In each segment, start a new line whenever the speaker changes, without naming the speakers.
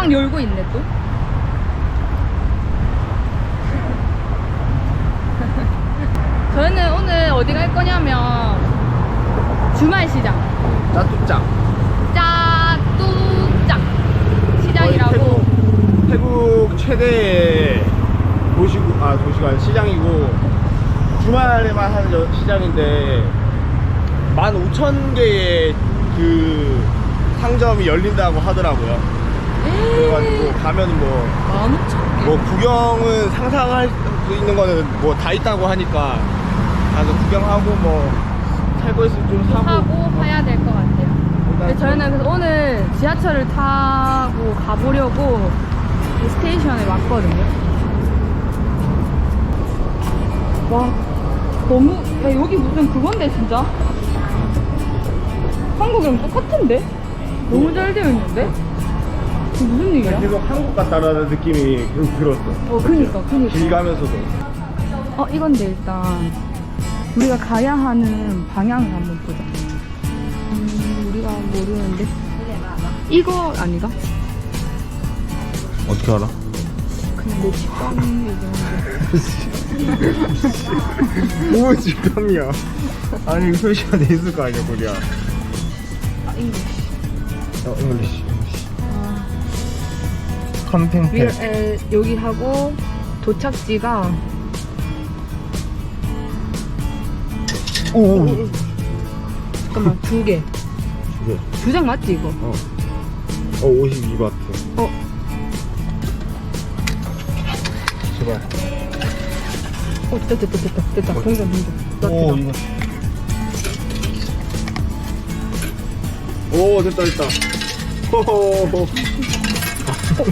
막 열고 있네 또. 저희는 오늘 어디 갈 거냐면 주말 시장.
짜뚝짱.
짜뚝짱 시장이라고.
태국 최대 도시가 시장이고 주말에만 하는 시장인데 15,000개의 그 상점이 열린다고 하더라고요. 그래가지고 가면 뭐 구경은 상상할 수 있는 거는 뭐 다 있다고 하니까 가서 구경하고 뭐 살 거 있으면 좀 사고
사야 될 것 같아요. 근데 저희는 그래서 오늘 지하철을 타고 가보려고 이 스테이션에 왔거든요. 와, 너무, 야, 여기 무슨 그건데, 진짜? 한국이랑 똑같은데? 너무 잘 되어 있는데? 이게 무슨 일이야?
계속 한국 같다라는 느낌이 계속 들었어.
그니까.
길 가면서도.
이건데, 일단, 우리가 가야 하는 방향을 한번 보자. 우리가 모르는데. 이거 아닌가?
어떻게 알아?
그냥 내 직감이 얘기하는데.
뭐 직감이야. 아니 표시가 돼 있을 거 아니야 우리야.
잉글리시.
잉글리시. 컨텐츠.
여기 하고 도착지가
오.
잠깐만 두 개. 두 장 맞지 이거?
52바트. 제발.
됐다. 동전.
오 이거. 오 됐다. 호호호.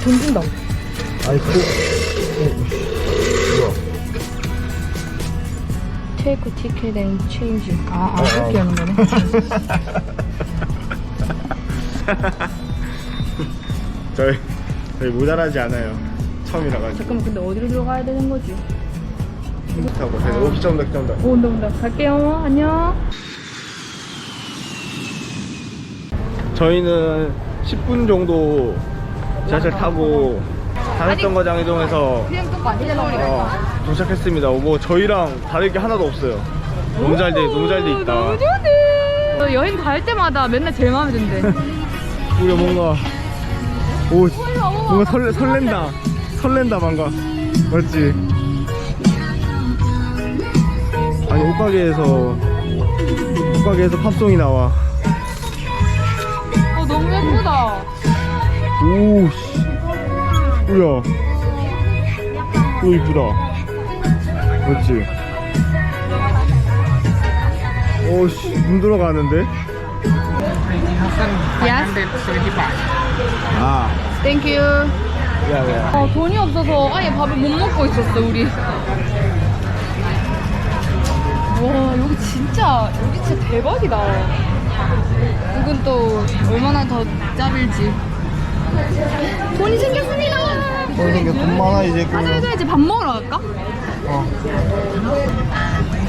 돈 준다.
아니 뭐야?
테이크 티켓 앤 체인지. 이렇게 하는 거네.
저희 모자라지 않아요. 처음이라 가지고.
잠깐만, 근데 어디로 들어가야 되는 거지?
타고 오기점다.
온다. 갈게요. 안녕.
저희는 10분 정도 지하철 타고 단일정거장 이동해서
그냥 똑같아
도착했습니다. 뭐 저희랑 다를 게 하나도 없어요. 너무 잘 돼 있다.
너무 좋네. 여행 갈 때마다 맨날 제일 마음에 든대.
우리가 뭔가 설렌다 뭔가. 맞지? 아니 옷가게에서 팝송이 나와.
너무 예쁘다.
오씨. 우야. 이거 이쁘다. 맞지? 오씨, 눈 들어가는데?
Yes.
아,
Thank you.
야.
돈이 없어서 아예 밥을 못 먹고 있었어 우리. 와 여기 진짜 대박이다. 이건 또 얼마나 더 짭일지. 돈이 생겼습니다.
돈 많아 이제.
가자 이제 밥 먹으러 갈까?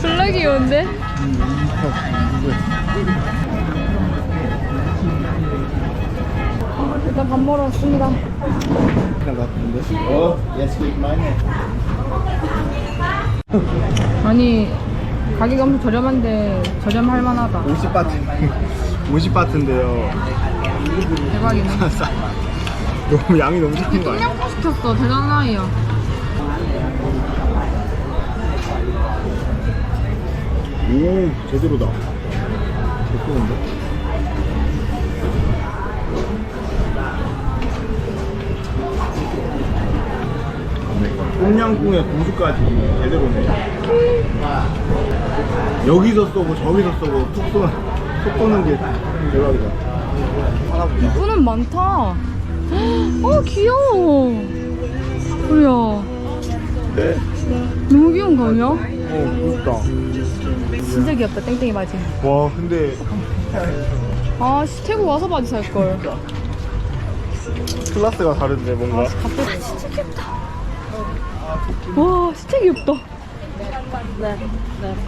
졸라 귀여운데? 일단 밥 먹으러 왔습니다. 아니 가격이 엄청 저렴한데 저렴할 만하다.
50바트인데요.
대박이네.
너무 양이 너무 작은 거 아니야?
똠양꿍 시켰어. 대단한 아이야.
오, 제대로다. 예쁘는데? 똠양꿍에 고수까지 제대로네. 여기서 쏘고 저기서 쏘고 톡 쏘는 게 대박이다.
이쁘는 많다. 귀여워. 우리야.
네?
너무 귀여운 거 아니야?
귀엽다.
진짜 귀엽다. 땡땡이 바지.
와, 근데
태국 와서 바지 살걸.
클래스가 다른데 뭔가.
갑자기 진짜 귀엽다. 와 진짜 귀엽다.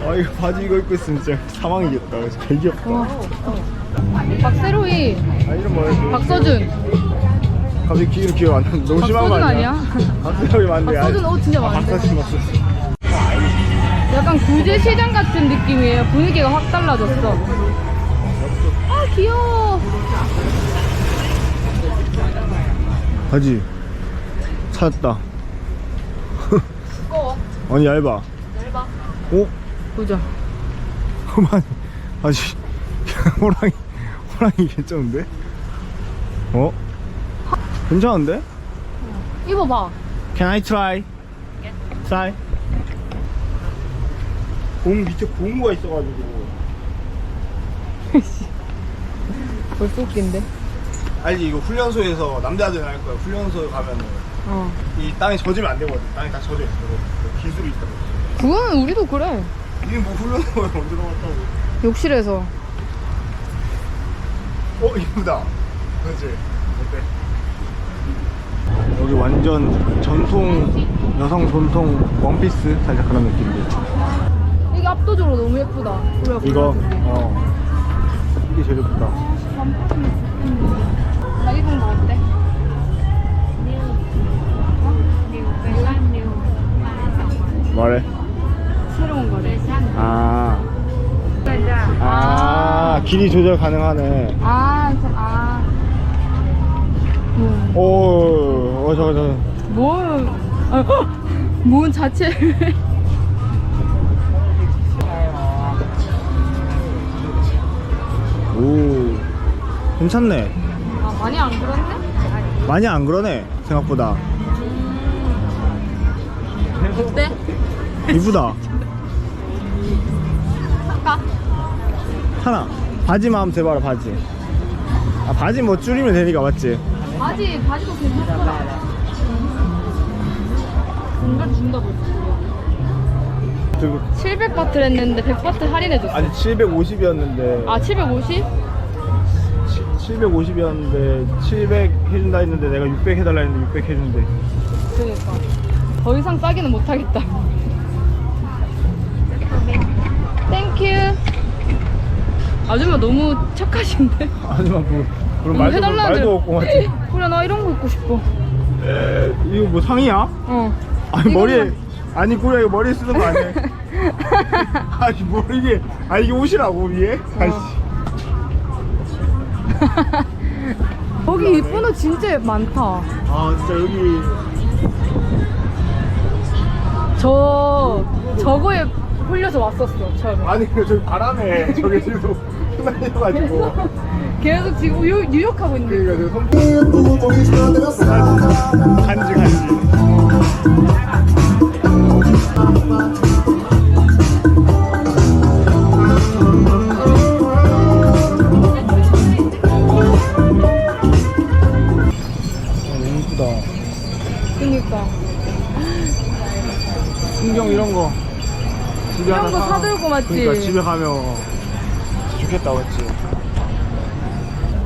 아, 이거 바지 이거 입고 있으면 진짜 사망이겠다. 되게 귀엽다.
박세로이,
아, 이름 뭐였지?
박서준.
갑자기 기회로 기회 안 나는데 너무 심한 거
박서준
아니야?
아니야?
박서준이 맞는데.
박서준 옷 진짜 많은데?
박서준.
약간 구제시장 같은 느낌이에요. 분위기가 확 달라졌어. 아 귀여워.
바지 찾았다.
두꺼워.
아니 얇아.
얇아.
오?
보자.
그만. 아지. 호랑이 괜찮은데? 어? 괜찮은데?
입어봐.
Can I try? Try? 밑에 고무가 있어가지고.
벌써 웃긴데?
알지, 이거 훈련소에서 남자들은 할 거야. 훈련소에 가면은 이 땅에 젖으면 안 되거든. 땅에 다 젖어 있어. 기술이 있다고.
그거는 우리도 그래.
이게 뭐 훈련소에 언제 나왔다고?
욕실에서.
이쁘다. 그렇지. 어때? 여기 완전 여성 전통 원피스 살짝 그런 느낌인데.
이게 압도적으로 너무 예쁘다.
이거 이게 제일 예쁘다.
나 입은 거 어때?
뭐래?
새로운 거래.
길이 조절 가능하네. 저거.
뭔 자체.
오, 괜찮네.
많이 안 그렇네?
많이 안 그러네, 생각보다.
어때?
이쁘다.
할까?
하나. 바지만 한번 재봐라, 바지. 바지 뭐 줄이면 되니까, 맞지?
바지도 괜찮더라. 공간 준다고 했어. 700바트 했는데 100바트 할인해줬어.
아니, 750이었는데.
750?
750이었는데 700 해준다 했는데 내가 600 해달라 했는데 600 해준대.
그러니까 더 이상 싸기는 못하겠다. 땡큐. 아줌마 너무 착하신데?
아줌마 그럼
해달라는데.
말도 없고 맞지?
그래 나 이런 거 입고 싶어.
이거 뭐 상이야? 아니
이거는-
머리에 아니 그래 이거 머리에 쓰는 거 아니야? 아니 뭐 이게 이게 옷이라고 위에? 아이씨.
거기 이쁜 옷 진짜 많다.
진짜 여기
저거에 홀려서 왔었어 처음에.
아니 저기 바람에 저게 지금 흩날려가지고
계속 지금 유욕하고 있는데.
그러니까 간지 너무 이쁘다.
그니까
풍경 이런 거 집에
이런
하나
거 사들고 맞지?
그러니까 집에 가면 좋겠다 맞지?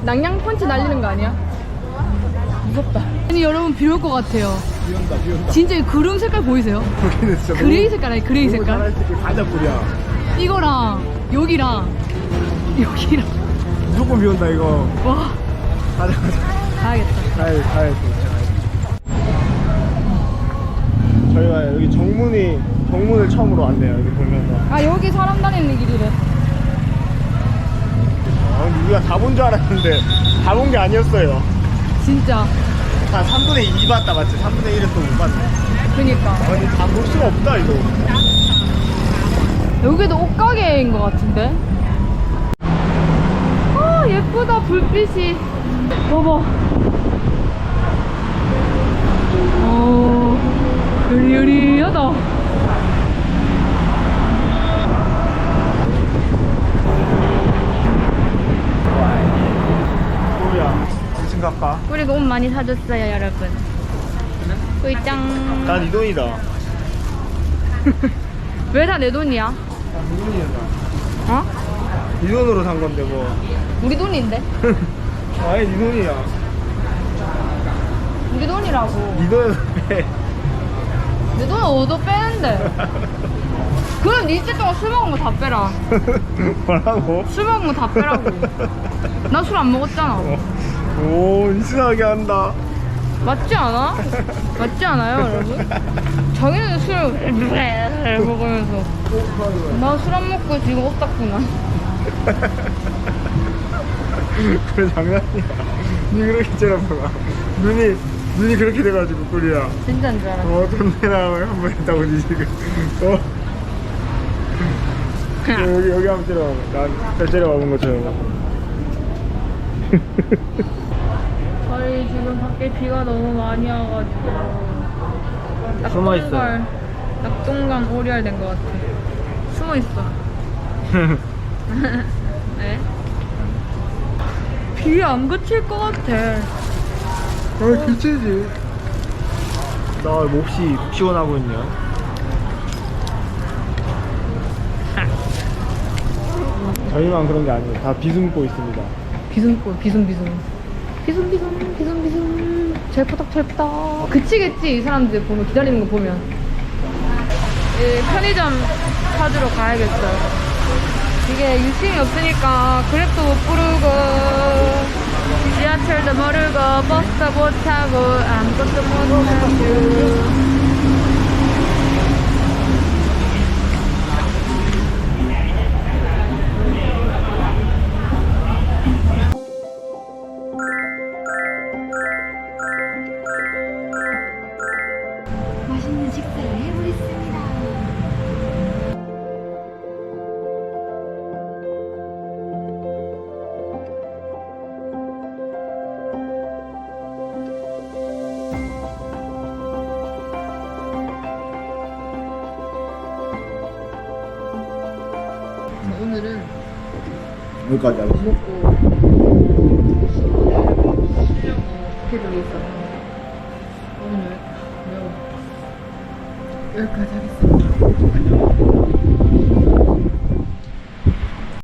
낭냥 펀치 날리는 거 아니야? 무섭다. 아니 여러분 비 올 것 같아요.
비 온다.
진짜 이 구름 색깔 보이세요?
여기는 진짜
그레이 색깔 아니 그레이 색깔?
가자불이야.
이거랑 여기랑
무조건 비 온다 이거.
와
가자.
가야겠다.
가야지. 저희가 여기 정문을 처음으로 왔네요. 여기 보면서.
여기 사람 다니는 길이래.
근데 우리가 다 본 줄 알았는데 다 본 게 아니었어요.
진짜.
한 3분의 2 봤다 맞지? 3분의 1은 또 못 봤네.
그니까.
근데 다 볼 수가 없다 이거.
여기도 옷가게인 것 같은데? 예쁘다 불빛이. 봐봐. 으리으리하다.
뭐야? 무슨 갚아?
우리가 옷 많이 사줬어요 여러분. 꿀짱.
난 이 돈이다.
왜 다 내 돈이야?
이 돈이다. 이 돈으로 산 건데 뭐.
우리 돈인데?
아니 이 돈이야.
우리 돈이라고.
이 돈에서 빼.
내 돈을 어디서 빼는데? 그럼 니 이때 동안 술 먹은 거 다 빼라.
뭐라고?
술 먹은 거 다 빼라고. 나 술 안 먹었잖아.
오 이상하게 한다.
맞지 않아? 맞지 않아요, 여러분? 자기는 술 먹으면서 나 술 안 먹고 지금 옷 닦구나.
그래 장난이야. 눈이 그렇게 째려봐. 눈이 그렇게 돼가지고 꿀이야.
진짜인 줄 알았어.
돈 내라 한번 했다고 니 지금. 여기 한번 째려봐. 난잘 째려봐본 것처럼.
저희 지금 밖에 비가 너무 많이 와가지고
숨어있어요.
낙동강 오리알 된 것 같아. 숨어있어. 네? 비 안 그칠 것 같아.
그치지. 나 몹시 푹 시원하거든요. 저희만 그런 게 아니에요. 다 비숨고 있습니다.
비숨. 찰푸덕. 그치겠지, 이 사람들 보면, 기다리는 거 보면. 예, 편의점 찾으러 가야겠어요. 이게 유심이 없으니까 그랩도 못 부르고, 지하철도 모르고, 버스도 못 타고, 아무것도 못 하고.
맛있는 식사를 해보겠습니다.
오늘은
여기까지 하겠습니다.
먹고 쉬려고 스케줄이 있어서 오늘 여기까지 하겠습니다.